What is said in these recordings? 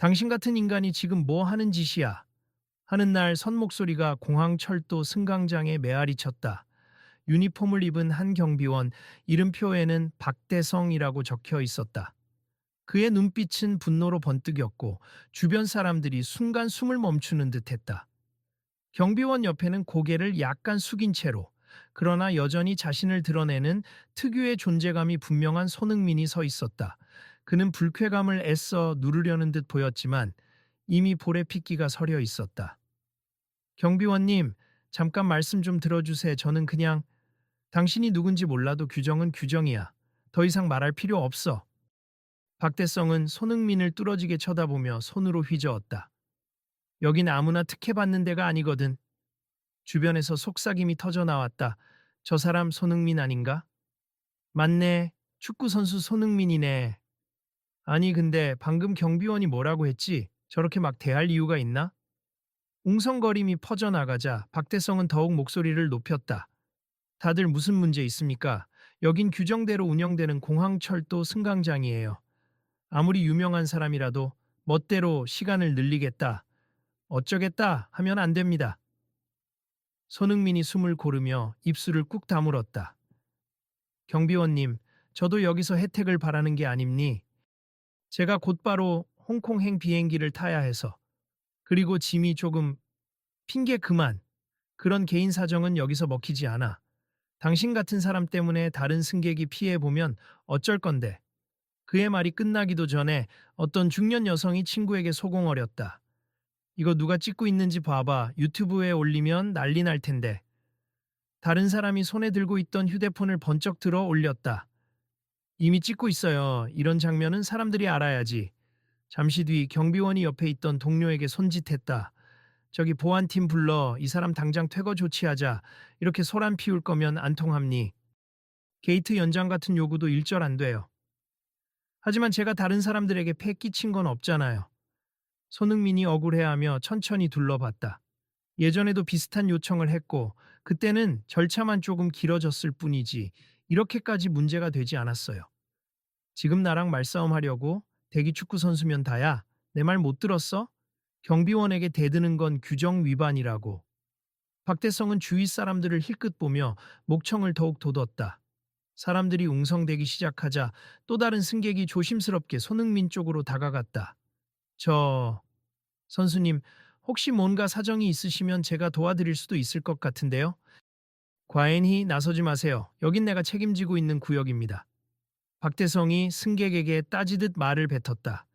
당신 같은 인간이 지금 뭐 하는 짓이야? 하는 날 선 목소리가 공항철도 승강장에 메아리 쳤다. 유니폼을 입은 한 경비원, 이름표에는 박대성이라고 적혀 있었다. 그의 눈빛은 분노로 번뜩였고 주변 사람들이 순간 숨을 멈추는 듯했다. 경비원 옆에는 고개를 약간 숙인 채로, 그러나 여전히 자신을 드러내는 특유의 존재감이 분명한 손흥민이 서 있었다. 그는 불쾌감을 애써 누르려는 듯 보였지만 이미 볼에 핏기가 서려 있었다. 경비원님, 잠깐 말씀 좀 들어주세요. 저는 그냥 당신이 누군지 몰라도 규정은 규정이야. 더 이상 말할 필요 없어. 박대성은 손흥민을 뚫어지게 쳐다보며 손으로 휘저었다. 여긴 아무나 특혜받는 데가 아니거든. 주변에서 속삭임이 터져 나왔다. 저 사람 손흥민 아닌가? 맞네. 축구선수 손흥민이네. 아니 근데 방금 경비원이 뭐라고 했지? 저렇게 막 대할 이유가 있나? 웅성거림이 퍼져나가자 박대성은 더욱 목소리를 높였다. 다들 무슨 문제 있습니까? 여긴 규정대로 운영되는 공항철도 승강장이에요. 아무리 유명한 사람이라도 멋대로 시간을 늘리겠다, 어쩌겠다 하면 안 됩니다. 손흥민이 숨을 고르며 입술을 꾹 다물었다. 경비원님, 저도 여기서 혜택을 바라는 게 아닙니? 제가 곧바로 홍콩행 비행기를 타야 해서. 그리고 짐이 조금 핑계 그만. 그런 개인 사정은 여기서 먹히지 않아. 당신 같은 사람 때문에 다른 승객이 피해보면 어쩔 건데. 그의 말이 끝나기도 전에 어떤 중년 여성이 친구에게 소공어렸다. 이거 누가 찍고 있는지 봐봐. 유튜브에 올리면 난리 날 텐데. 다른 사람이 손에 들고 있던 휴대폰을 번쩍 들어 올렸다. 이미 찍고 있어요. 이런 장면은 사람들이 알아야지. 잠시 뒤 경비원이 옆에 있던 동료에게 손짓했다. 저기 보안팀 불러. 이 사람 당장 퇴거 조치하자. 이렇게 소란 피울 거면 안 통합니. 게이트 연장 같은 요구도 일절 안 돼요. 하지만 제가 다른 사람들에게 패 끼친 건 없잖아요. 손흥민이 억울해하며 천천히 둘러봤다. 예전에도 비슷한 요청을 했고 그때는 절차만 조금 길어졌을 뿐이지 이렇게까지 문제가 되지 않았어요. 지금 나랑 말싸움하려고? 대기 축구 선수면 다야. 내 말 못 들었어? 경비원에게 대드는 건 규정 위반이라고. 박대성은 주위 사람들을 힐끗 보며 목청을 더욱 돋웠다. 사람들이 웅성대기 시작하자 또 다른 승객이 조심스럽게 손흥민 쪽으로 다가갔다. 저... 선수님, 혹시 뭔가 사정이 있으시면 제가 도와드릴 수도 있을 것 같은데요? 과인히 나서지 마세요. 여긴 내가 책임지고 있는 구역입니다. 박대성이 승객에게 따지듯 말을 뱉었다.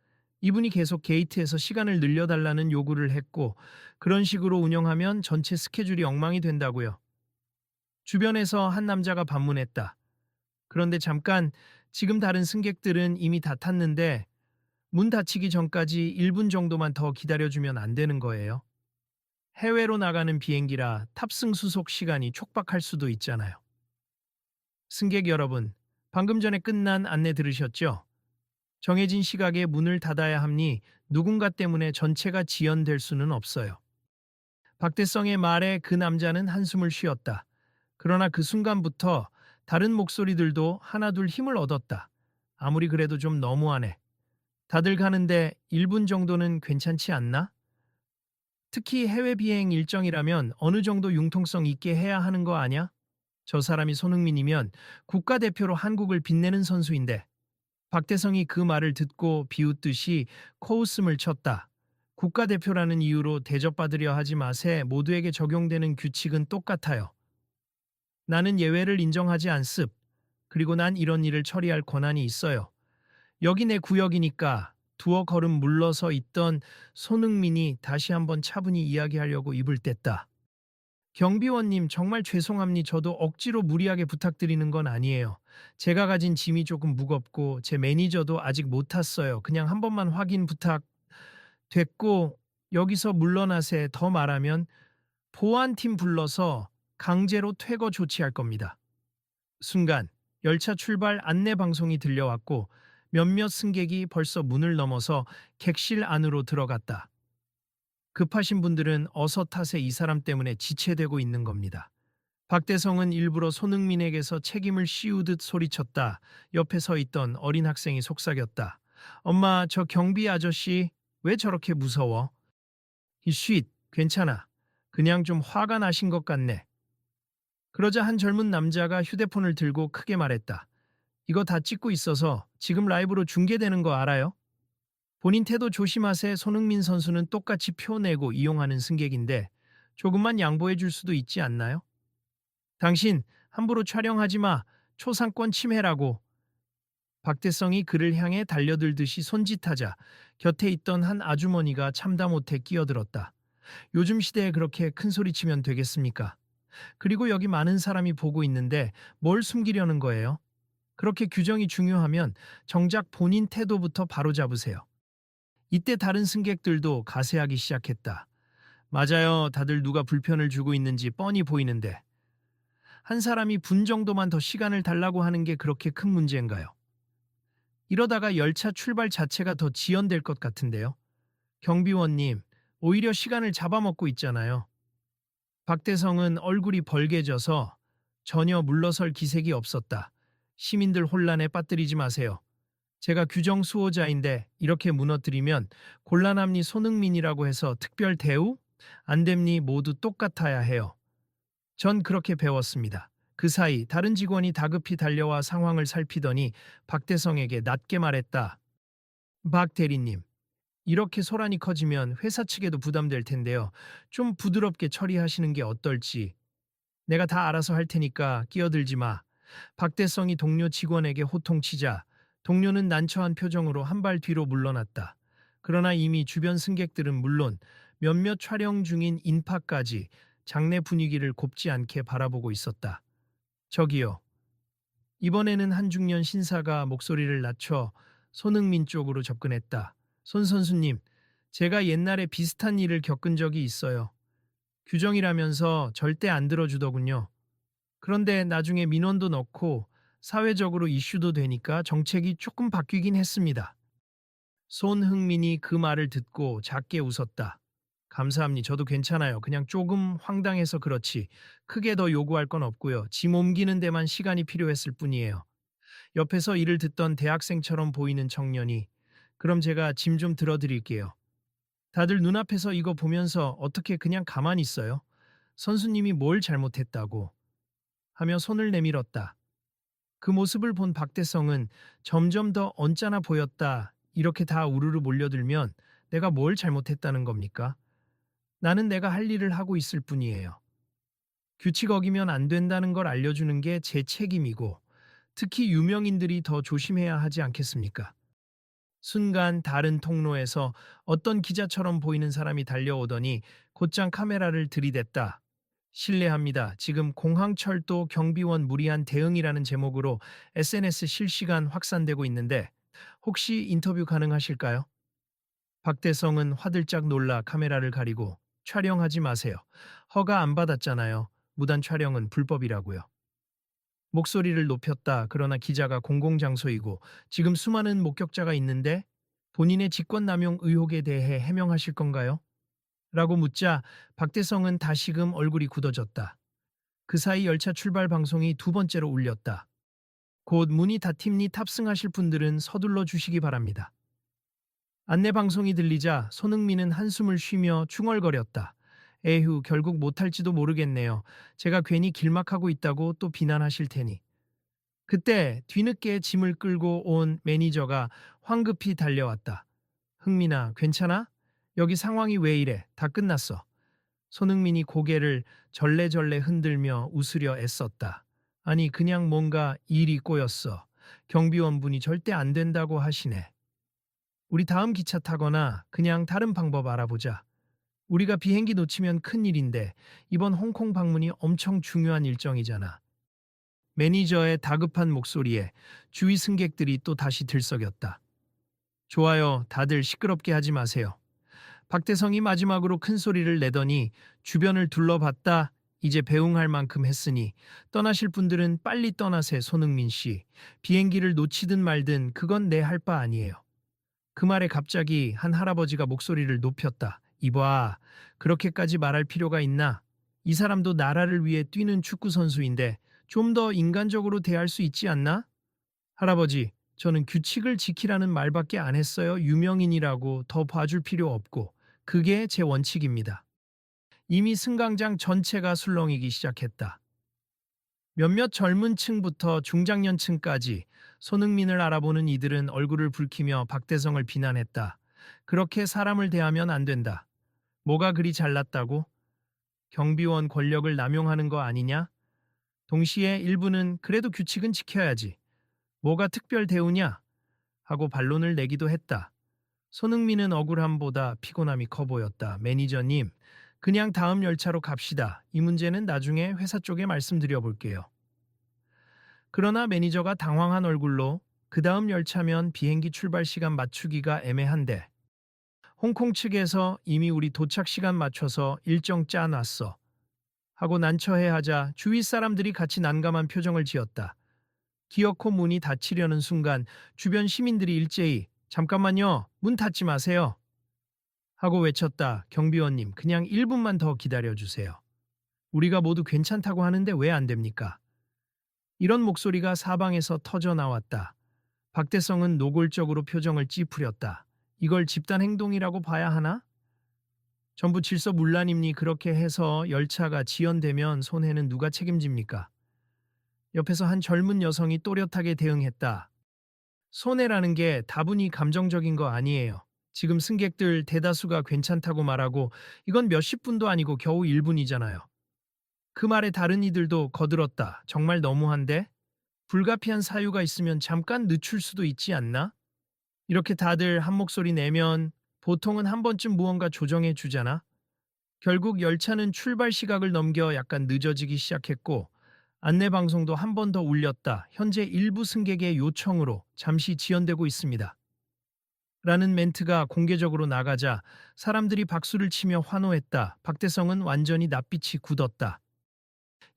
이분이 계속 게이트에서 시간을 늘려달라는 요구를 했고 그런 식으로 운영하면 전체 스케줄이 엉망이 된다고요. 주변에서 한 남자가 반문했다. 그런데 잠깐, 지금 다른 승객들은 이미 다 탔는데 문 닫히기 전까지 1분 정도만 더 기다려주면 안 되는 거예요. 해외로 나가는 비행기라 탑승 수속 시간이 촉박할 수도 있잖아요. 승객 여러분, 방금 전에 끝난 안내 들으셨죠? 정해진 시각에 문을 닫아야 함니 누군가 때문에 전체가 지연될 수는 없어요. 박대성의 말에 그 남자는 한숨을 쉬었다. 그러나 그 순간부터 다른 목소리들도 하나둘 힘을 얻었다. 아무리 그래도 좀 너무하네. 다들 가는데 1분 정도는 괜찮지 않나? 특히 해외 비행 일정이라면 어느 정도 융통성 있게 해야 하는 거 아냐? 저 사람이 손흥민이면 국가대표로 한국을 빛내는 선수인데. 박대성이 그 말을 듣고 비웃듯이 코웃음을 쳤다. 국가대표라는 이유로 대접받으려 하지 마세. 모두에게 적용되는 규칙은 똑같아요. 나는 예외를 인정하지 않습. 그리고 난 이런 일을 처리할 권한이 있어요. 여기 내 구역이니까. 두어 걸음 물러서 있던 손흥민이 다시 한번 차분히 이야기하려고 입을 뗐다. 경비원님, 정말 죄송합니. 저도 억지로 무리하게 부탁드리는 건 아니에요. 제가 가진 짐이 조금 무겁고 제 매니저도 아직 못 탔어요. 그냥 한 번만 확인 부탁. 됐고 여기서 물러나세. 더 말하면 보안팀 불러서 강제로 퇴거 조치할 겁니다. 순간 열차 출발 안내 방송이 들려왔고 몇몇 승객이 벌써 문을 넘어서 객실 안으로 들어갔다. 급하신 분들은 어서 타세. 이 사람 때문에 지체되고 있는 겁니다. 박대성은 일부러 손흥민에게서 책임을 씌우듯 소리쳤다. 옆에 서 있던 어린 학생이 속삭였다. 엄마, 저 경비 아저씨. 왜 저렇게 무서워? 쉿, 괜찮아. 그냥 좀 화가 나신 것 같네. 그러자 한 젊은 남자가 휴대폰을 들고 크게 말했다. 이거 다 찍고 있어서 지금 라이브로 중계되는 거 알아요? 본인 태도 조심하세. 손흥민 선수는 똑같이 표 내고 이용하는 승객인데 조금만 양보해 줄 수도 있지 않나요? 당신 함부로 촬영하지 마. 초상권 침해라고. 박대성이 그를 향해 달려들듯이 손짓하자 곁에 있던 한 아주머니가 참다 못해 끼어들었다. 요즘 시대에 그렇게 큰 소리 치면 되겠습니까? 그리고 여기 많은 사람이 보고 있는데 뭘 숨기려는 거예요? 그렇게 규정이 중요하면 정작 본인 태도부터 바로잡으세요. 이때 다른 승객들도 가세하기 시작했다. 맞아요. 다들 누가 불편을 주고 있는지 뻔히 보이는데. 한 사람이 분 정도만 더 시간을 달라고 하는 게 그렇게 큰 문제인가요? 이러다가 열차 출발 자체가 더 지연될 것 같은데요. 경비원님, 오히려 시간을 잡아먹고 있잖아요. 박대성은 얼굴이 벌개져서 전혀 물러설 기색이 없었다. 시민들 혼란에 빠뜨리지 마세요. 제가 규정 수호자인데 이렇게 무너뜨리면 곤란합니. 손흥민이라고 해서 특별 대우? 안 됩니. 모두 똑같아야 해요. 전 그렇게 배웠습니다. 그 사이 다른 직원이 다급히 달려와 상황을 살피더니 박대성에게 낮게 말했다. 박 대리님, 이렇게 소란이 커지면 회사 측에도 부담될 텐데요. 좀 부드럽게 처리하시는 게 어떨지. 내가 다 알아서 할 테니까 끼어들지 마. 박대성이 동료 직원에게 호통치자 동료는 난처한 표정으로 한 발 뒤로 물러났다. 그러나 이미 주변 승객들은 물론 몇몇 촬영 중인 인파까지 장내 분위기를 곱지 않게 바라보고 있었다. 저기요. 이번에는 한 중년 신사가 목소리를 낮춰 손흥민 쪽으로 접근했다. 손 선수님, 제가 옛날에 비슷한 일을 겪은 적이 있어요. 규정이라면서 절대 안 들어주더군요. 그런데 나중에 민원도 넣고 사회적으로 이슈도 되니까 정책이 조금 바뀌긴 했습니다. 손흥민이 그 말을 듣고 작게 웃었다. 감사합니다. 저도 괜찮아요. 그냥 조금 황당해서 그렇지. 크게 더 요구할 건 없고요. 짐 옮기는 데만 시간이 필요했을 뿐이에요. 옆에서 이를 듣던 대학생처럼 보이는 청년이 그럼 제가 짐 좀 들어드릴게요. 다들 눈앞에서 이거 보면서 어떻게 그냥 가만히 있어요? 선수님이 뭘 잘못했다고 하며 손을 내밀었다. 그 모습을 본 박대성은 점점 더 언짢아 보였다. 이렇게 다 우르르 몰려들면 내가 뭘 잘못했다는 겁니까? 나는 내가 할 일을 하고 있을 뿐이에요. 규칙 어기면 안 된다는 걸 알려주는 게 제 책임이고 특히 유명인들이 더 조심해야 하지 않겠습니까? 순간 다른 통로에서 어떤 기자처럼 보이는 사람이 달려오더니 곧장 카메라를 들이댔다. 실례합니다. 지금 공항철도 경비원 무리한 대응이라는 제목으로 SNS 실시간 확산되고 있는데 혹시 인터뷰 가능하실까요? 박대성은 화들짝 놀라 카메라를 가리고 촬영하지 마세요. 허가 안 받았잖아요. 무단 촬영은 불법이라고요. 목소리를 높였다. 그러나 기자가 공공장소이고 지금 수많은 목격자가 있는데 본인의 직권남용 의혹에 대해 해명하실 건가요? 라고 묻자 박대성은 다시금 얼굴이 굳어졌다. 그 사이 열차 출발 방송이 두 번째로 울렸다. 곧 문이 닫힘니 탑승하실 분들은 서둘러 주시기 바랍니다. 안내 방송이 들리자 손흥민은 한숨을 쉬며 중얼거렸다. 에휴, 결국 못할지도 모르겠네요. 제가 괜히 길막하고 있다고 또 비난하실 테니. 그때 뒤늦게 짐을 끌고 온 매니저가 황급히 달려왔다. 흥민아, 괜찮아? 여기 상황이 왜 이래? 다 끝났어. 손흥민이 고개를 절레절레 흔들며 웃으려 애썼다. 아니, 그냥 뭔가 일이 꼬였어. 경비원분이 절대 안 된다고 하시네. 우리 다음 기차 타거나 그냥 다른 방법 알아보자. 우리가 비행기 놓치면 큰일인데 이번 홍콩 방문이 엄청 중요한 일정이잖아. 매니저의 다급한 목소리에 주위 승객들이 또 다시 들썩였다. 좋아요. 다들 시끄럽게 하지 마세요. 박대성이 마지막으로 큰 소리를 내더니 주변을 둘러봤다. 이제 배웅할 만큼 했으니 떠나실 분들은 빨리 떠나세. 손흥민 씨. 비행기를 놓치든 말든 그건 내 할 바 아니에요. 그 말에 갑자기 한 할아버지가 목소리를 높였다. 이봐, 그렇게까지 말할 필요가 있나? 이 사람도 나라를 위해 뛰는 축구 선수인데 좀 더 인간적으로 대할 수 있지 않나? 할아버지, 저는 규칙을 지키라는 말밖에 안 했어요. 유명인이라고 더 봐줄 필요 없고. 그게 제 원칙입니다. 이미 승강장 전체가 술렁이기 시작했다. 몇몇 젊은 층부터 중장년층까지 손흥민을 알아보는 이들은 얼굴을 붉히며 박대성을 비난했다. 그렇게 사람을 대하면 안 된다. 뭐가 그리 잘났다고? 경비원 권력을 남용하는 거 아니냐? 동시에 일부는 그래도 규칙은 지켜야지. 뭐가 특별 대우냐? 하고 반론을 내기도 했다. 손흥민은 억울함보다 피곤함이 커 보였다. 매니저님, 그냥 다음 열차로 갑시다. 이 문제는 나중에 회사 쪽에 말씀드려 볼게요. 그러나 매니저가 당황한 얼굴로 그 다음 열차면 비행기 출발 시간 맞추기가 애매한데 홍콩 측에서 이미 우리 도착 시간 맞춰서 일정 짜놨어. 하고 난처해하자 주위 사람들이 같이 난감한 표정을 지었다. 기어코 문이 닫히려는 순간 주변 시민들이 일제히 잠깐만요, 문 닫지 마세요. 하고 외쳤다. 경비원님, 그냥 1분만 더 기다려주세요. 우리가 모두 괜찮다고 하는데 왜 안 됩니까? 이런 목소리가 사방에서 터져 나왔다. 박대성은 노골적으로 표정을 찌푸렸다. 이걸 집단 행동이라고 봐야 하나? 전부 질서문란입니? 그렇게 해서 열차가 지연되면 손해는 누가 책임집니까? 옆에서 한 젊은 여성이 또렷하게 대응했다. 손해라는 게 다분히 감정적인 거 아니에요. 지금 승객들 대다수가 괜찮다고 말하고 이건 몇십 분도 아니고 겨우 1분이잖아요. 그 말에 다른 이들도 거들었다. 정말 너무한데? 불가피한 사유가 있으면 잠깐 늦출 수도 있지 않나? 이렇게 다들 한 목소리 내면 보통은 한 번쯤 무언가 조정해 주잖아. 결국 열차는 출발 시각을 넘겨 약간 늦어지기 시작했고 안내 방송도 한 번 더 울렸다. 현재 일부 승객의 요청으로 잠시 지연되고 있습니다. 라는 멘트가 공개적으로 나가자 사람들이 박수를 치며 환호했다. 박대성은 완전히 낯빛이 굳었다.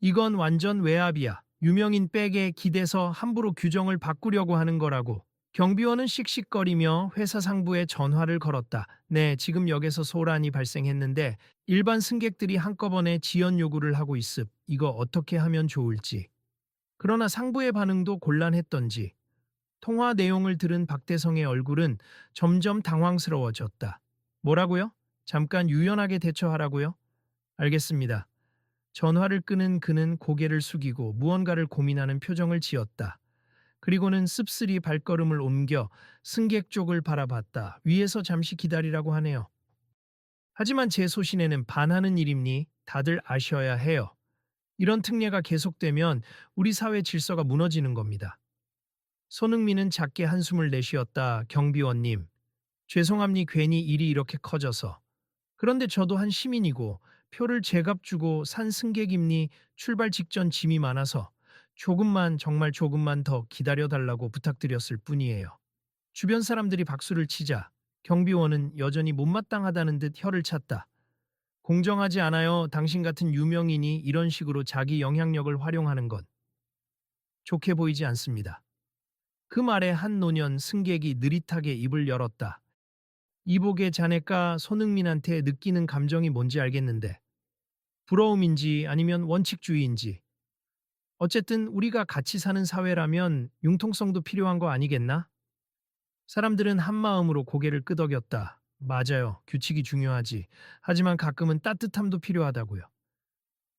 이건 완전 외압이야. 유명인 백에 기대서 함부로 규정을 바꾸려고 하는 거라고. 경비원은 씩씩거리며 회사 상부에 전화를 걸었다. 네, 지금 역에서 소란이 발생했는데 일반 승객들이 한꺼번에 지연 요구를 하고 있음. 이거 어떻게 하면 좋을지. 그러나 상부의 반응도 곤란했던지 통화 내용을 들은 박대성의 얼굴은 점점 당황스러워졌다. 뭐라고요? 잠깐 유연하게 대처하라고요? 알겠습니다. 전화를 끄는 그는 고개를 숙이고 무언가를 고민하는 표정을 지었다. 그리고는 씁쓸히 발걸음을 옮겨 승객 쪽을 바라봤다. 위에서 잠시 기다리라고 하네요. 하지만 제 소신에는 반하는 일입니? 다들 아셔야 해요. 이런 특례가 계속되면 우리 사회 질서가 무너지는 겁니다. 손흥민은 작게 한숨을 내쉬었다. 경비원님, 죄송합니 괜히 일이 이렇게 커져서. 그런데 저도 한 시민이고 표를 제값 주고 산 승객입니 출발 직전 짐이 많아서 조금만 정말 조금만 더 기다려달라고 부탁드렸을 뿐이에요. 주변 사람들이 박수를 치자 경비원은 여전히 못마땅하다는 듯 혀를 찼다. 공정하지 않아요. 당신 같은 유명인이 이런 식으로 자기 영향력을 활용하는 건 좋게 보이지 않습니다. 그 말에 한 노년 승객이 느릿하게 입을 열었다. 이복의 자네가 손흥민한테 느끼는 감정이 뭔지 알겠는데 부러움인지 아니면 원칙주의인지 어쨌든 우리가 같이 사는 사회라면 융통성도 필요한 거 아니겠나? 사람들은 한마음으로 고개를 끄덕였다. 맞아요. 규칙이 중요하지. 하지만 가끔은 따뜻함도 필요하다고요.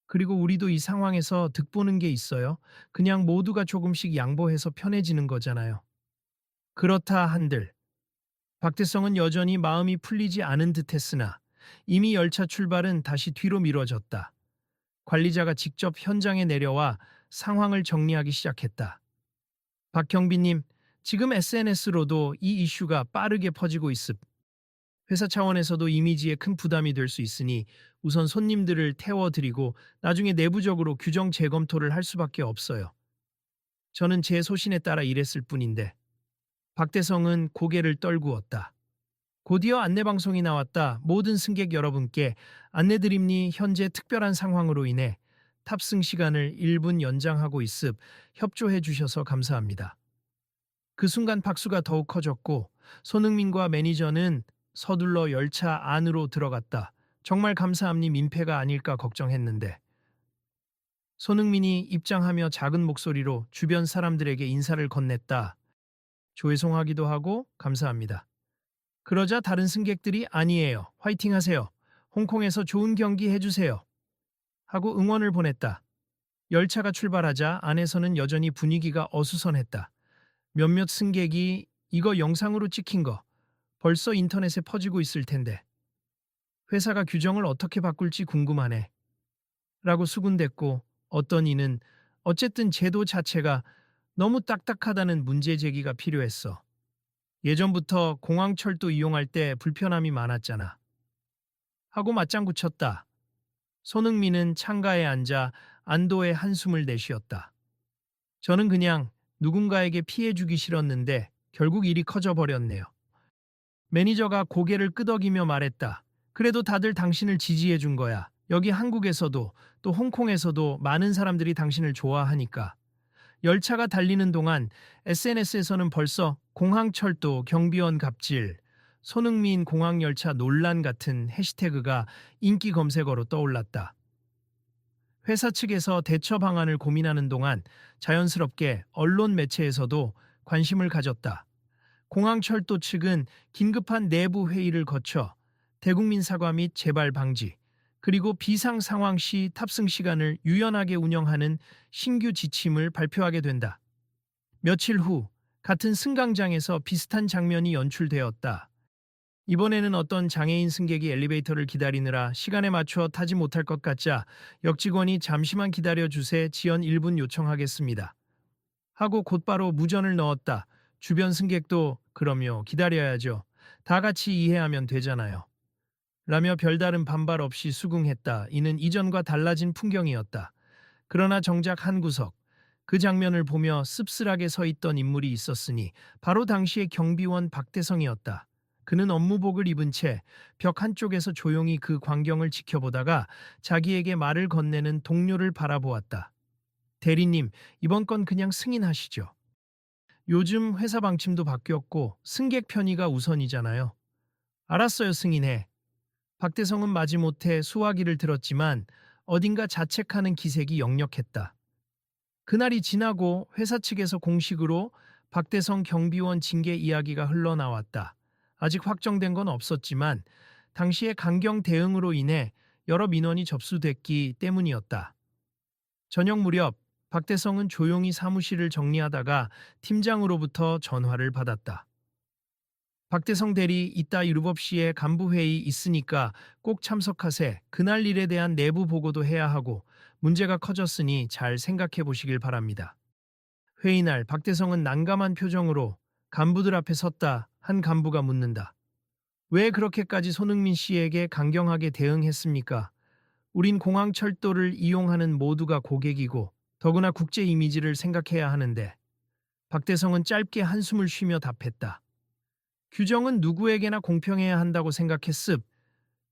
그리고 우리도 이 상황에서 득보는 게 있어요. 그냥 모두가 조금씩 양보해서 편해지는 거잖아요. 그렇다 한들 박대성은 여전히 마음이 풀리지 않은 듯했으나 이미 열차 출발은 다시 뒤로 미뤄졌다. 관리자가 직접 현장에 내려와 상황을 정리하기 시작했다. 박경비님, 지금 SNS로도 이 이슈가 빠르게 퍼지고 있음. 회사 차원에서도 이미지에 큰 부담이 될 수 있으니 우선 손님들을 태워드리고 나중에 내부적으로 규정 재검토를 할 수밖에 없어요. 저는 제 소신에 따라 일했을 뿐인데. 박대성은 고개를 떨구었다. 곧이어 안내방송이 나왔다. 모든 승객 여러분께 안내드립니 현재 특별한 상황으로 인해 탑승 시간을 1분 연장하고 있음 협조해 주셔서 감사합니다. 그 순간 박수가 더욱 커졌고 손흥민과 매니저는 서둘러 열차 안으로 들어갔다. 정말 감사합니 민폐가 아닐까 걱정했는데. 손흥민이 입장하며 작은 목소리로 주변 사람들에게 인사를 건넸다. 죄송하기도 하고 감사합니다. 그러자 다른 승객들이 아니에요. 화이팅 하세요. 홍콩에서 좋은 경기 해주세요. 하고 응원을 보냈다. 열차가 출발하자 안에서는 여전히 분위기가 어수선했다. 몇몇 승객이 이거 영상으로 찍힌 거 벌써 인터넷에 퍼지고 있을 텐데 회사가 규정을 어떻게 바꿀지 궁금하네. 라고 수군댔고 어떤 이는 어쨌든 제도 자체가 너무 딱딱하다는 문제 제기가 필요했어. 예전부터 공항철도 이용할 때 불편함이 많았잖아. 하고 맞장구 쳤다. 손흥민은 창가에 앉아 안도의 한숨을 내쉬었다. 저는 그냥 누군가에게 피해 주기 싫었는데 결국 일이 커져 버렸네요. 매니저가 고개를 끄덕이며 말했다. 그래도 다들 당신을 지지해 준 거야. 여기 한국에서도 또 홍콩에서도 많은 사람들이 당신을 좋아하니까. 열차가 달리는 동안 SNS에서는 벌써 공항철도 경비원 갑질, 손흥민 공항열차 논란 같은 해시태그가 인기 검색어로 떠올랐다. 회사 측에서 대처 방안을 고민하는 동안 자연스럽게 언론 매체에서도 관심을 가졌다. 공항철도 측은 긴급한 내부 회의를 거쳐 대국민 사과 및 재발 방지, 그리고 비상 상황 시 탑승 시간을 유연하게 운영하는 신규 지침을 발표하게 된다. 며칠 후 같은 승강장에서 비슷한 장면이 연출되었다. 이번에는 어떤 장애인 승객이 엘리베이터를 기다리느라 시간에 맞춰 타지 못할 것 같자 역직원이 잠시만 기다려 주세 지연 1분 요청하겠습니다. 하고 곧바로 무전을 넣었다. 주변 승객도 그럼요 기다려야죠. 다 같이 이해하면 되잖아요. 라며 별다른 반발 없이 수긍했다. 이는 이전과 달라진 풍경이었다. 그러나 정작 한 구석, 그 장면을 보며 씁쓸하게 서 있던 인물이 있었으니 바로 당시의 경비원 박대성이었다. 그는 업무복을 입은 채 벽 한쪽에서 조용히 그 광경을 지켜보다가 자기에게 말을 건네는 동료를 바라보았다. 대리님, 이번 건 그냥 승인하시죠. 요즘 회사 방침도 바뀌었고 승객 편의가 우선이잖아요. 알았어요, 승인해. 박대성은 마지못해 수화기를 들었지만 어딘가 자책하는 기색이 역력했다. 그날이 지나고 회사 측에서 공식으로 박대성 경비원 징계 이야기가 흘러나왔다. 아직 확정된 건 없었지만 당시의 강경 대응으로 인해 여러 민원이 접수됐기 때문이었다. 저녁 무렵 박대성은 조용히 사무실을 정리하다가 팀장으로부터 전화를 받았다. 박대성 대리 이따 유럽시에 간부회의 있으니까 꼭 참석하세. 그날 일에 대한 내부 보고도 해야 하고 문제가 커졌으니 잘 생각해 보시길 바랍니다. 회의 날 박대성은 난감한 표정으로 간부들 앞에 섰다. 한 간부가 묻는다. 왜 그렇게까지 손흥민 씨에게 강경하게 대응했습니까? 우린 공항철도를 이용하는 모두가 고객이고 더구나 국제 이미지를 생각해야 하는데. 박대성은 짧게 한숨을 쉬며 답했다. 규정은 누구에게나 공평해야 한다고 생각했습.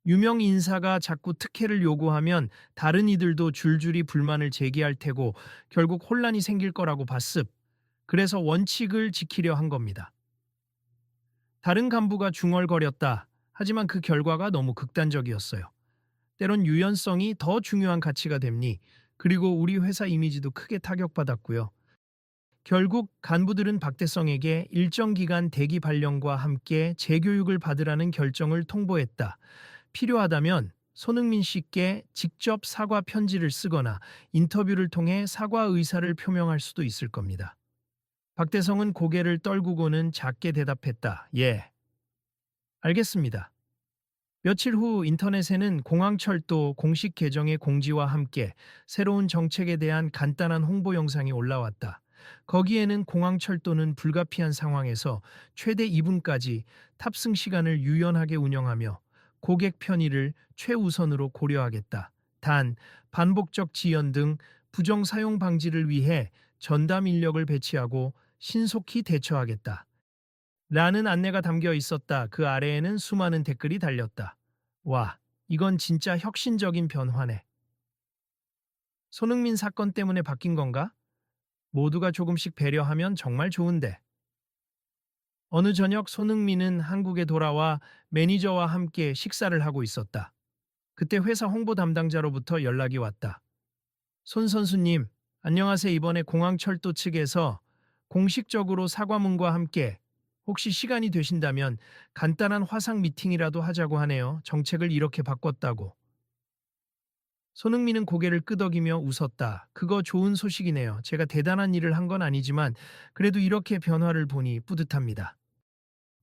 유명 인사가 자꾸 특혜를 요구하면 다른 이들도 줄줄이 불만을 제기할 테고 결국 혼란이 생길 거라고 봤습. 그래서 원칙을 지키려 한 겁니다. 다른 간부가 중얼거렸다. 하지만 그 결과가 너무 극단적이었어요. 때론 유연성이 더 중요한 가치가 됩니. 그리고 우리 회사 이미지도 크게 타격받았고요. 결국 간부들은 박대성에게 일정 기간 대기 발령과 함께 재교육을 받으라는 결정을 통보했다. 필요하다면 손흥민 씨께 직접 사과 편지를 쓰거나 인터뷰를 통해 사과 의사를 표명할 수도 있을 겁니다. 박대성은 고개를 떨구고는 작게 대답했다. 예. 알겠습니다. 며칠 후 인터넷에는 공항철도 공식 계정의 공지와 함께 새로운 정책에 대한 간단한 홍보 영상이 올라왔다. 거기에는 공항철도는 불가피한 상황에서 최대 2분까지 탑승 시간을 유연하게 운영하며 고객 편의를 최우선으로 고려하겠다. 단, 반복적 지연 등 부정 사용 방지를 위해 전담 인력을 배치하고 신속히 대처하겠다. 라는 안내가 담겨 있었다. 그 아래에는 수많은 댓글이 달렸다. 와, 이건 진짜 혁신적인 변화네. 손흥민 사건 때문에 바뀐 건가? 모두가 조금씩 배려하면 정말 좋은데. 어느 저녁 손흥민은 한국에 돌아와 매니저와 함께 식사를 하고 있었다. 그때 회사 홍보 담당자로부터 연락이 왔다. 손 선수님, 안녕하세요. 이번에 공항철도 측에서 공식적으로 사과문과 함께 혹시 시간이 되신다면 간단한 화상 미팅이라도 하자고 하네요. 정책을 이렇게 바꿨다고. 손흥민은 고개를 끄덕이며 웃었다. 그거 좋은 소식이네요. 제가 대단한 일을 한 건 아니지만 그래도 이렇게 변화를 보니 뿌듯합니다.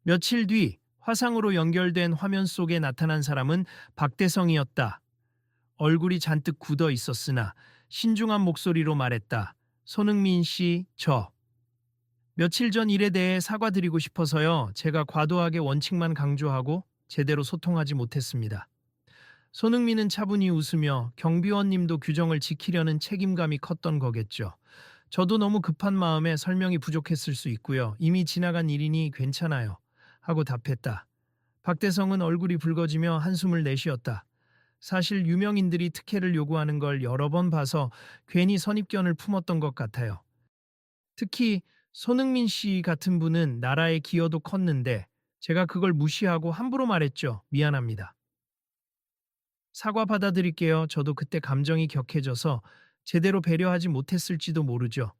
며칠 뒤 화상으로 연결된 화면 속에 나타난 사람은 박대성이었다. 얼굴이 잔뜩 굳어 있었으나 신중한 목소리로 말했다. 손흥민 씨, 며칠 전 일에 대해 사과드리고 싶어서요. 제가 과도하게 원칙만 강조하고 제대로 소통하지 못했습니다. 손흥민은 차분히 웃으며 경비원님도 규정을 지키려는 책임감이 컸던 거겠죠. 저도 너무 급한 마음에 설명이 부족했을 수 있고요. 이미 지나간 일이니 괜찮아요. 하고 답했다. 박대성은 얼굴이 붉어지며 한숨을 내쉬었다. 사실 유명인들이 특혜를 요구하는 걸 여러 번 봐서 괜히 선입견을 품었던 것 같아요. 특히 손흥민 씨 같은 분은 나라의 기여도 컸는데 제가 그걸 무시하고 함부로 말했죠. 미안합니다. 사과 받아드릴게요. 저도 그때 감정이 격해져서 제대로 배려하지 못했을지도 모르죠.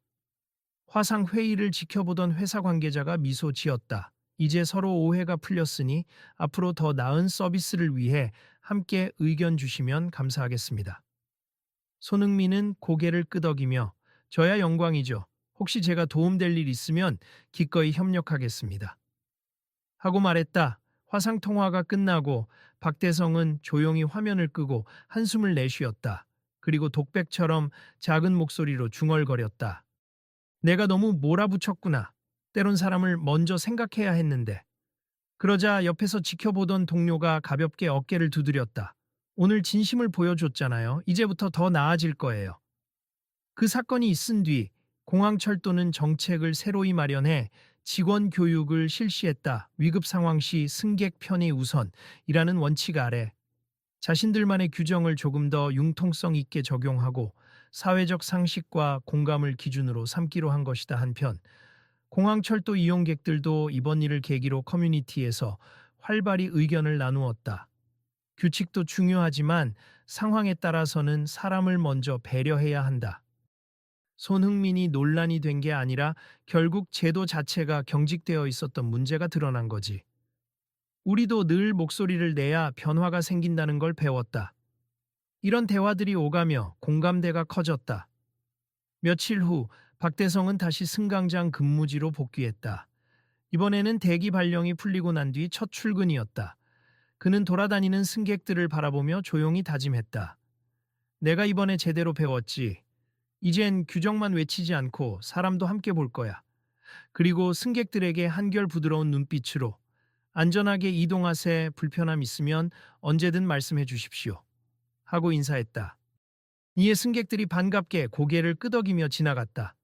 화상 회의를 지켜보던 회사 관계자가 미소 지었다. 이제 서로 오해가 풀렸으니 앞으로 더 나은 서비스를 위해 함께 의견 주시면 감사하겠습니다. 손흥민은 고개를 끄덕이며 저야 영광이죠. 혹시 제가 도움될 일 있으면 기꺼이 협력하겠습니다. 하고 말했다. 화상 통화가 끝나고 박대성은 조용히 화면을 끄고 한숨을 내쉬었다. 그리고 독백처럼 작은 목소리로 중얼거렸다. 내가 너무 몰아붙였구나. 때론 사람을 먼저 생각해야 했는데. 그러자 옆에서 지켜보던 동료가 가볍게 어깨를 두드렸다. 오늘 진심을 보여줬잖아요. 이제부터 더 나아질 거예요. 그 사건이 있은 뒤 공항철도는 정책을 새로이 마련해 직원 교육을 실시했다. 위급 상황 시 승객 편의 우선이라는 원칙 아래 자신들만의 규정을 조금 더 융통성 있게 적용하고 사회적 상식과 공감을 기준으로 삼기로 한 것이다. 한편 공항철도 이용객들도 이번 일을 계기로 커뮤니티에서 활발히 의견을 나누었다. 규칙도 중요하지만 상황에 따라서는 사람을 먼저 배려해야 한다. 손흥민이 논란이 된 게 아니라 결국 제도 자체가 경직되어 있었던 문제가 드러난 거지. 우리도 늘 목소리를 내야 변화가 생긴다는 걸 배웠다. 이런 대화들이 오가며 공감대가 커졌다. 며칠 후 박대성은 다시 승강장 근무지로 복귀했다. 이번에는 대기 발령이 풀리고 난 뒤 첫 출근이었다. 그는 돌아다니는 승객들을 바라보며 조용히 다짐했다. 내가 이번에 제대로 배웠지. 이젠 규정만 외치지 않고 사람도 함께 볼 거야. 그리고 승객들에게 한결 부드러운 눈빛으로 안전하게 이동하세 불편함 있으면 언제든 말씀해 주십시오. 하고 인사했다. 이에 승객들이 반갑게 고개를 끄덕이며 지나갔다.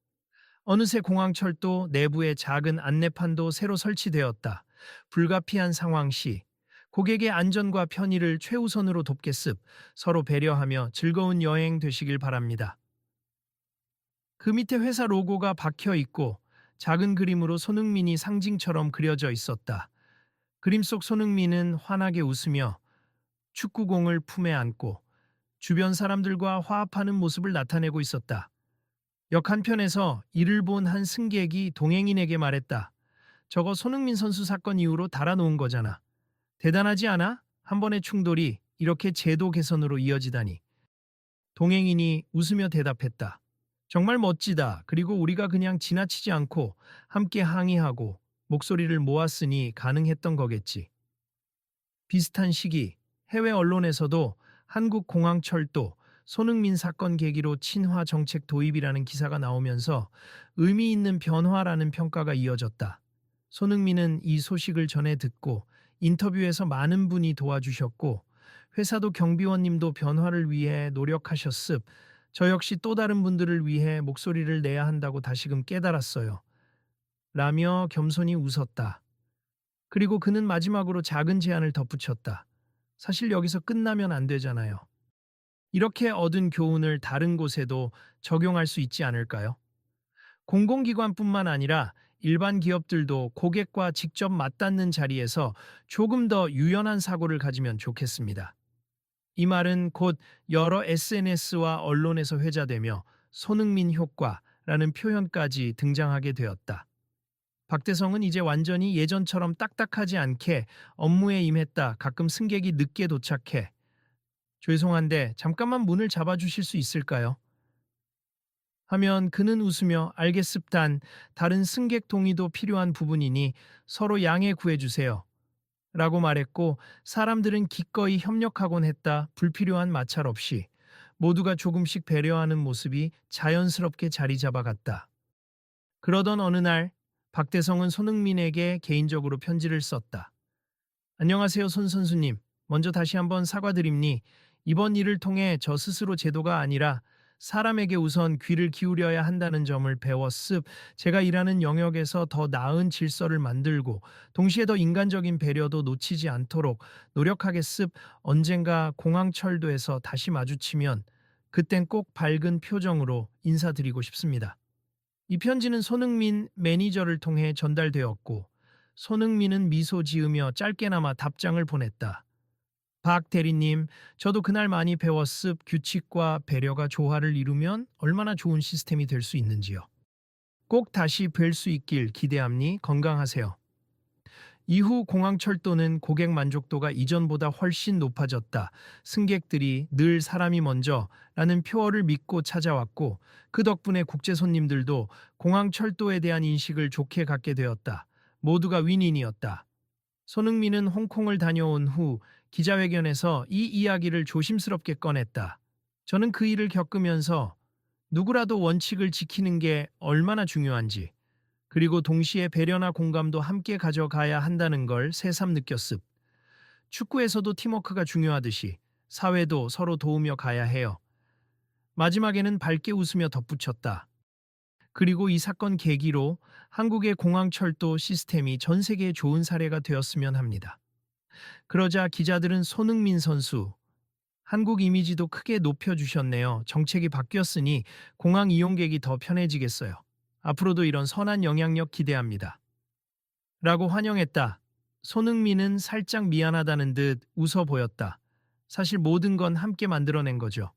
어느새 공항철도 내부에 작은 안내판도 새로 설치되었다. 불가피한 상황 시 고객의 안전과 편의를 최우선으로 돕겠습 서로 배려하며 즐거운 여행 되시길 바랍니다. 그 밑에 회사 로고가 박혀 있고 작은 그림으로 손흥민이 상징처럼 그려져 있었다. 그림 속 손흥민은 환하게 웃으며 축구공을 품에 안고 주변 사람들과 화합하는 모습을 나타내고 있었다. 역 한편에서 이를 본 한 승객이 동행인에게 말했다. 저거 손흥민 선수 사건 이후로 달아놓은 거잖아. 대단하지 않아? 한 번의 충돌이 이렇게 제도 개선으로 이어지다니. 동행인이 웃으며 대답했다. 정말 멋지다. 그리고 우리가 그냥 지나치지 않고 함께 항의하고 목소리를 모았으니 가능했던 거겠지. 비슷한 시기 해외 언론에서도 한국공항철도 손흥민 사건 계기로 친화 정책 도입이라는 기사가 나오면서 의미 있는 변화라는 평가가 이어졌다. 손흥민은 이 소식을 전해 듣고 인터뷰에서 많은 분이 도와주셨고 회사도 경비원님도 변화를 위해 노력하셨습. 저 역시 또 다른 분들을 위해 목소리를 내야 한다고 다시금 깨달았어요. 라며 겸손히 웃었다. 그리고 그는 마지막으로 작은 제안을 덧붙였다. 사실 여기서 끝나면 안 되잖아요. 이렇게 얻은 교훈을 다른 곳에도 적용할 수 있지 않을까요? 공공기관뿐만 아니라 일반 기업들도 고객과 직접 맞닿는 자리에서 조금 더 유연한 사고를 가지면 좋겠습니다. 이 말은 곧 여러 SNS와 언론에서 회자되며 손흥민 효과라는 표현까지 등장하게 되었다. 박대성은 이제 완전히 예전처럼 딱딱하지 않게 업무에 임했다. 가끔 승객이 늦게 도착해. 죄송한데 잠깐만 문을 잡아주실 수 있을까요? 하면 그는 웃으며 알겠습단 다른 승객 동의도 필요한 부분이니 서로 양해 구해주세요. 라고 말했고 사람들은 기꺼이 협력하곤 했다. 불필요한 마찰 없이 모두가 조금씩 배려하는 모습이 자연스럽게 자리 잡아갔다. 그러던 어느 날 박대성은 손흥민에게 개인적으로 편지를 썼다. 안녕하세요 손 선수님. 먼저 다시 한번 사과드립니. 이번 일을 통해 저 스스로 제도가 아니라 사람에게 우선 귀를 기울여야 한다는 점을 배웠습. 제가 일하는 영역에서 더 나은 질서를 만들고 동시에 더 인간적인 배려도 놓치지 않도록 노력하겠습. 언젠가 공항철도에서 다시 마주치면 그땐 꼭 밝은 표정으로 인사드리고 싶습니다. 이 편지는 손흥민 매니저를 통해 전달되었고 손흥민은 미소 지으며 짧게나마 답장을 보냈다. 박 대리님, 저도 그날 많이 배웠습. 규칙과 배려가 조화를 이루면 얼마나 좋은 시스템이 될 수 있는지요. 꼭 다시 뵐 수 있길 기대합니. 건강하세요. 이후 공항철도는 고객 만족도가 이전보다 훨씬 높아졌다. 승객들이 늘 사람이 먼저 라는 표어를 믿고 찾아왔고 그 덕분에 국제 손님들도 공항철도에 대한 인식을 좋게 갖게 되었다. 모두가 윈윈이었다. 손흥민은 홍콩을 다녀온 후 기자회견에서 이 이야기를 조심스럽게 꺼냈다. 저는 그 일을 겪으면서 누구라도 원칙을 지키는 게 얼마나 중요한지, 그리고 동시에 배려나 공감도 함께 가져가야 한다는 걸 새삼 느꼈습. 축구에서도 팀워크가 중요하듯이 사회도 서로 도우며 가야 해요. 마지막에는 밝게 웃으며 덧붙였다. 그리고 이 사건 계기로 한국의 공항철도 시스템이 전 세계에 좋은 사례가 되었으면 합니다. 그러자 기자들은 손흥민 선수, 한국 이미지도 크게 높여주셨네요. 정책이 바뀌었으니 공항 이용객이 더 편해지겠어요. 앞으로도 이런 선한 영향력 기대합니다. 라고 환영했다. 손흥민은 살짝 미안하다는 듯 웃어 보였다. 사실 모든 건 함께 만들어낸 거죠.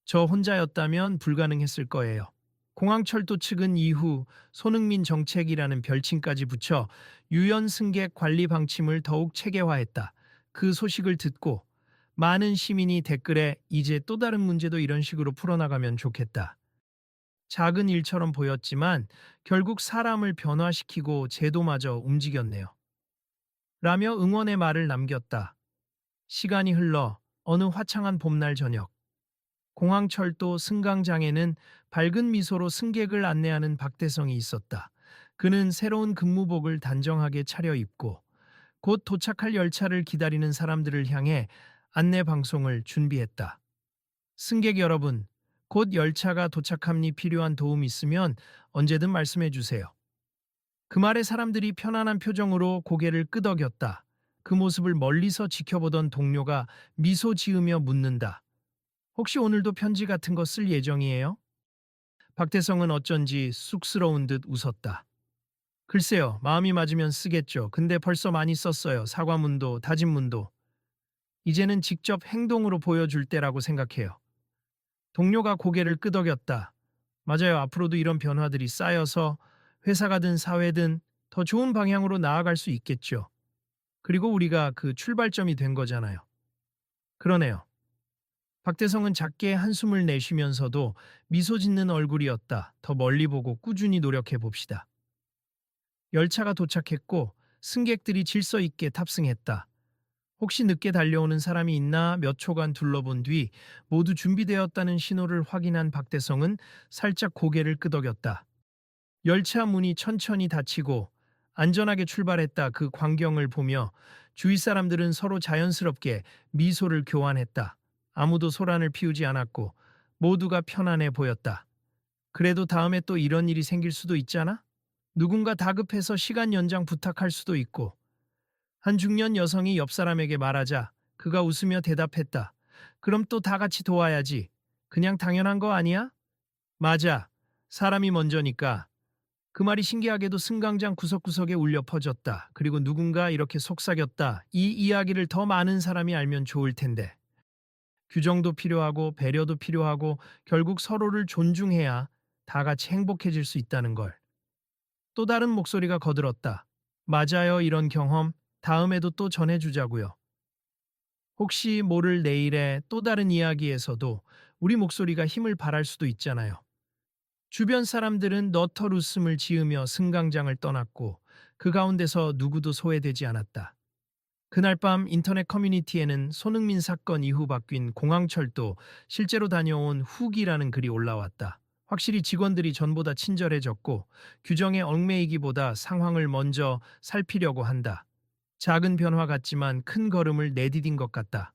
저 혼자였다면 불가능했을 거예요. 공항철도 측은 이후 손흥민 정책이라는 별칭까지 붙여 유연 승객 관리 방침을 더욱 체계화했다. 그 소식을 듣고 많은 시민이 댓글에 이제 또 다른 문제도 이런 식으로 풀어나가면 좋겠다. 작은 일처럼 보였지만 결국 사람을 변화시키고 제도마저 움직였네요. 라며 응원의 말을 남겼다. 시간이 흘러 어느 화창한 봄날 저녁, 공항철도 승강장에는 밝은 미소로 승객을 안내하는 박대성이 있었다. 그는 새로운 근무복을 단정하게 차려입고 곧 도착할 열차를 기다리는 사람들을 향해 안내 방송을 준비했다. 승객 여러분, 곧 열차가 도착함니 필요한 도움 있으면 언제든 말씀해 주세요. 그 말에 사람들이 편안한 표정으로 고개를 끄덕였다. 그 모습을 멀리서 지켜보던 동료가 미소 지으며 묻는다. 혹시 오늘도 편지 같은 거 쓸 예정이에요? 박대성은 어쩐지 쑥스러운 듯 웃었다. 글쎄요, 마음이 맞으면 쓰겠죠. 근데 벌써 많이 썼어요. 사과문도, 다짐문도. 이제는 직접 행동으로 보여줄 때라고 생각해요. 동료가 고개를 끄덕였다. 맞아요. 앞으로도 이런 변화들이 쌓여서 회사가든 사회든 더 좋은 방향으로 나아갈 수 있겠죠. 그리고 우리가 그 출발점이 된 거잖아요. 그러네요. 박대성은 작게 한숨을 내쉬면서도 미소 짓는 얼굴이었다. 더 멀리 보고 꾸준히 노력해 봅시다. 열차가 도착했고 승객들이 질서 있게 탑승했다. 혹시 늦게 달려오는 사람이 있나 몇 초간 둘러본 뒤 모두 준비되었다는 신호를 확인한 박대성은 살짝 고개를 끄덕였다. 열차 문이 천천히 닫히고 안전하게 출발했다. 그 광경을 보며 주위 사람들은 서로 자연스럽게 미소를 교환했다. 아무도 소란을 피우지 않았고 모두가 편안해 보였다. 그래도 다음에 또 이런 일이 생길 수도 있잖아? 누군가 다급해서 시간 연장 부탁할 수도 있고. 한 중년 여성이 옆 사람에게 말하자 그가 웃으며 대답했다. 그럼 또 다 같이 도와야지. 그냥 당연한 거 아니야? 맞아. 사람이 먼저니까. 그 말이 신기하게도 승강장 구석구석에 울려 퍼졌다. 그리고 누군가 이렇게 속삭였다. 이 이야기를 더 많은 사람이 알면 좋을 텐데. 규정도 필요하고 배려도 필요하고 결국 서로를 존중해야 다 같이 행복해질 수 있다는 걸. 또 다른 목소리가 거들었다. 맞아요, 이런 경험 다음에도 또 전해주자고요. 혹시 모를 내일의 또 다른 이야기에서도 우리 목소리가 힘을 발할 수도 있잖아요. 주변 사람들은 너털 웃음을 지으며 승강장을 떠났고 그 가운데서 누구도 소외되지 않았다. 그날 밤 인터넷 커뮤니티에는 손흥민 사건 이후 바뀐 공항철도 실제로 다녀온 후기라는 글이 올라왔다. 확실히 직원들이 전보다 친절해졌고 규정에 얽매이기보다 상황을 먼저 살피려고 한다. 작은 변화 같지만 큰 걸음을 내디딘 것 같다.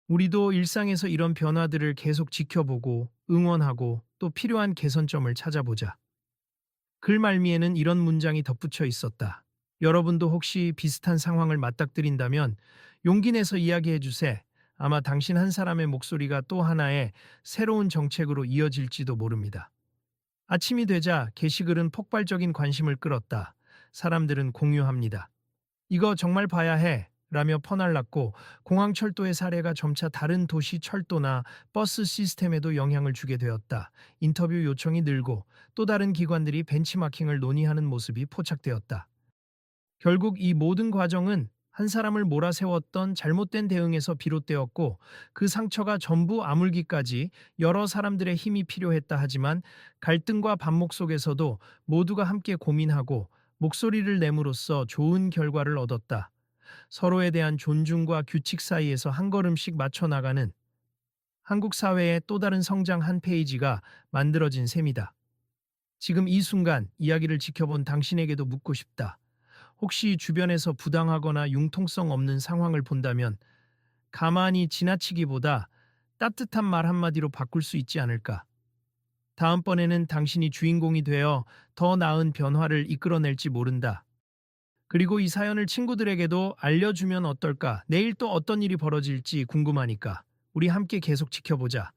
우리도 일상에서 이런 변화들을 계속 지켜보고 응원하고 또 필요한 개선점을 찾아보자. 글 말미에는 이런 문장이 덧붙여 있었다. 여러분도 혹시 비슷한 상황을 맞닥뜨린다면 용기 내서 이야기해 주세. 아마 당신 한 사람의 목소리가 또 하나의 새로운 정책으로 이어질지도 모릅니다. 아침이 되자 게시글은 폭발적인 관심을 끌었다. 사람들은 공유합니다. 이거 정말 봐야 해. 라며 퍼날랐고 공항철도의 사례가 점차 다른 도시 철도나 버스 시스템에도 영향을 주게 되었다. 인터뷰 요청이 늘고 또 다른 기관들이 벤치마킹을 논의하는 모습이 포착되었다. 결국 이 모든 과정은 한 사람을 몰아세웠던 잘못된 대응에서 비롯되었고 그 상처가 전부 아물기까지 여러 사람들의 힘이 필요했다 하지만 갈등과 반목 속에서도 모두가 함께 고민하고 목소리를 내므로써 좋은 결과를 얻었다. 서로에 대한 존중과 규칙 사이에서 한 걸음씩 맞춰 나가는 한국 사회의 또 다른 성장 한 페이지가 만들어진 셈이다. 지금 이 순간 이야기를 지켜본 당신에게도 묻고 싶다. 혹시 주변에서 부당하거나 융통성 없는 상황을 본다면 가만히 지나치기보다 따뜻한 말 한마디로 바꿀 수 있지 않을까? 다음번에는 당신이 주인공이 되어 더 나은 변화를 이끌어낼지 모른다. 그리고 이 사연을 친구들에게도 알려주면 어떨까? 내일 또 어떤 일이 벌어질지 궁금하니까 우리 함께 계속 지켜보자.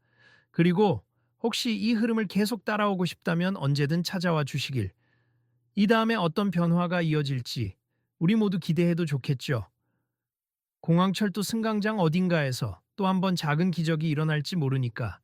그리고 혹시 이 흐름을 계속 따라오고 싶다면 언제든 찾아와 주시길. 이 다음에 어떤 변화가 이어질지 우리 모두 기대해도 좋겠죠. 공항철도 승강장 어딘가에서 또 한번 작은 기적이 일어날지 모르니까